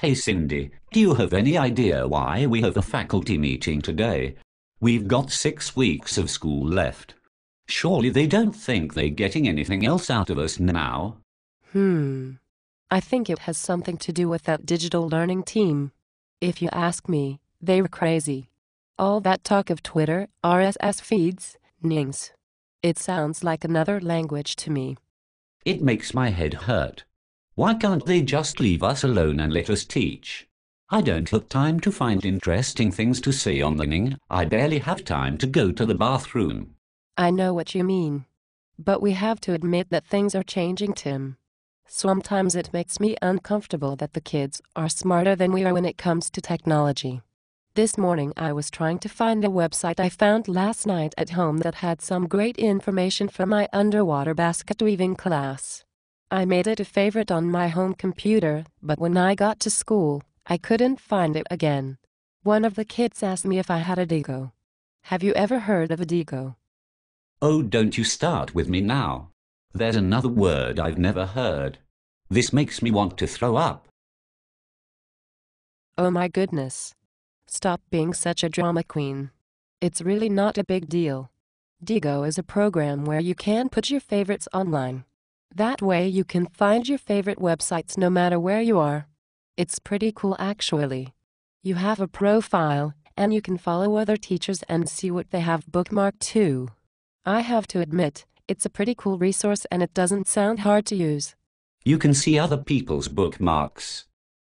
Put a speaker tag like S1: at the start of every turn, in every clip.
S1: Hey Cindy, do you have any idea why we have a faculty meeting today? We've got 6 weeks of school left. Surely they don't think they're getting anything else out of us now?
S2: I think it has something to do with that digital learning team. If you ask me, they were crazy. All that talk of Twitter, RSS feeds, nings. It sounds like another language to me.
S1: It makes my head hurt. Why can't they just leave us alone and let us teach? I don't have time to find interesting things to say on the Ning. I barely have time to go to the bathroom.
S2: I know what you mean. But we have to admit that things are changing, Tim. Sometimes it makes me uncomfortable that the kids are smarter than we are when it comes to technology. This morning I was trying to find a website I found last night at home that had some great information for my underwater basket weaving class. I made it a favorite on my home computer, but when I got to school, I couldn't find it again. One of the kids asked me if I had a Digo. Have you ever heard of a Digo?
S1: Oh, don't you start with me now. There's another word I've never heard. This makes me want to throw up.
S2: Oh my goodness. Stop being such a drama queen. It's really not a big deal. Digo is a program where you can put your favorites online. That way you can find your favorite websites no matter where you are. It's pretty cool actually. You have a profile, and you can follow other teachers and see what they have bookmarked too. I have to admit, it's a pretty cool resource and it doesn't sound hard to use.
S1: You can see other people's bookmarks.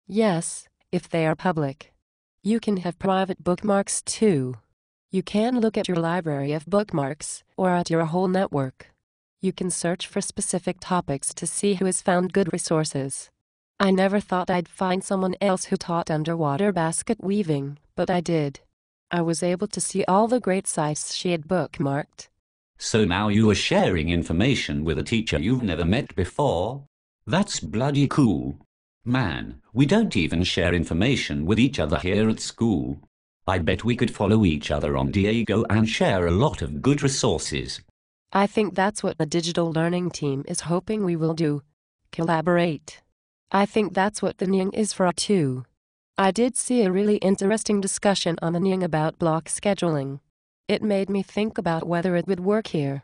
S2: Yes, if they are public. You can have private bookmarks too. You can look at your library of bookmarks, or at your whole network. You can search for specific topics to see who has found good resources. I never thought I'd find someone else who taught underwater basket weaving, but I did. I was able to see all the great sites she had bookmarked.
S1: So now you are sharing information with a teacher you've never met before? That's bloody cool. Man, we don't even share information with each other here at school. I bet we could follow each other on Diego and share a lot of good resources.
S2: I think that's what the digital learning team is hoping we will do. Collaborate. I think that's what the Ning is for too. I did see a really interesting discussion on the Ning about block scheduling. It made me think about whether it would work here.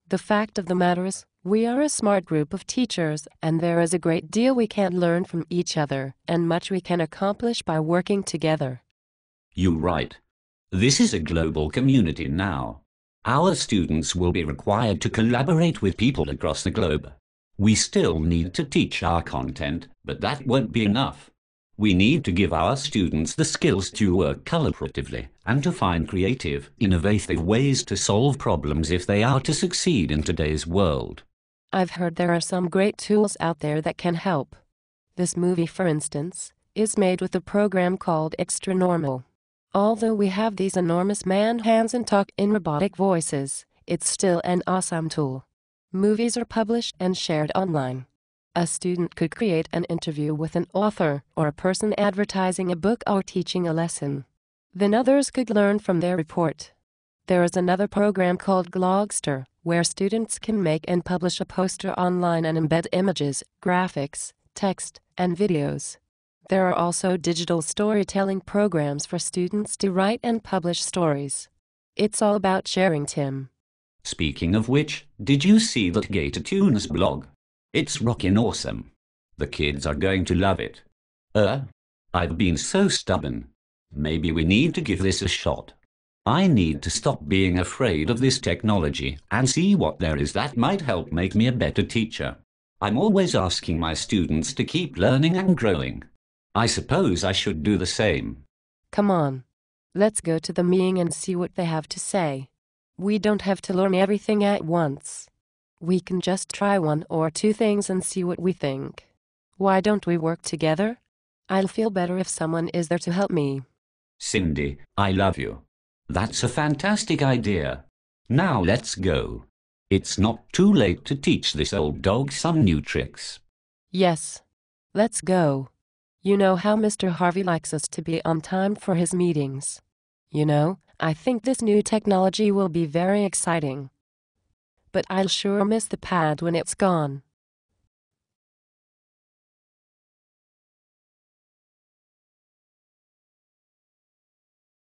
S2: The fact of the matter is, we are a smart group of teachers, and there is a great deal we can learn from each other, and much we can accomplish by working together.
S1: You're right. This is a global community now. Our students will be required to collaborate with people across the globe. We still need to teach our content, but that won't be enough. We need to give our students the skills to work collaboratively and to find creative, innovative ways to solve problems if they are to succeed in today's world.
S2: I've heard there are some great tools out there that can help. This movie, for instance, is made with a program called Extra Normal. Although we have these enormous man hands and talk in robotic voices, it's still an awesome tool. Movies are published and shared online. A student could create an interview with an author or a person advertising a book or teaching a lesson. Then others could learn from their report. There is another program called Glogster, where students can make and publish a poster online and embed images, graphics, text, and videos. There are also digital storytelling programs for students to write and publish stories. It's all about sharing, Tim.
S1: Speaking of which, did you see that Gator Tunes blog? It's rockin' awesome. The kids are going to love it. I've been so stubborn. Maybe we need to give this a shot. I need to stop being afraid of this technology and see what there is that might help make me a better teacher. I'm always asking my students to keep learning and growing. I suppose I should do the same.
S2: Come on. Let's go to the meeting and see what they have to say. We don't have to learn everything at once. We can just try one or two things and see what we think. Why don't we work together? I'll feel better if someone is there to help me.
S1: Cindy, I love you. That's a fantastic idea. Now let's go. It's not too late to teach this old dog some new tricks.
S2: Yes. Let's go. You know how Mr. Harvey likes us to be on time for his meetings. You know, I think this new technology will be very exciting. But I'll sure miss the pad when it's gone.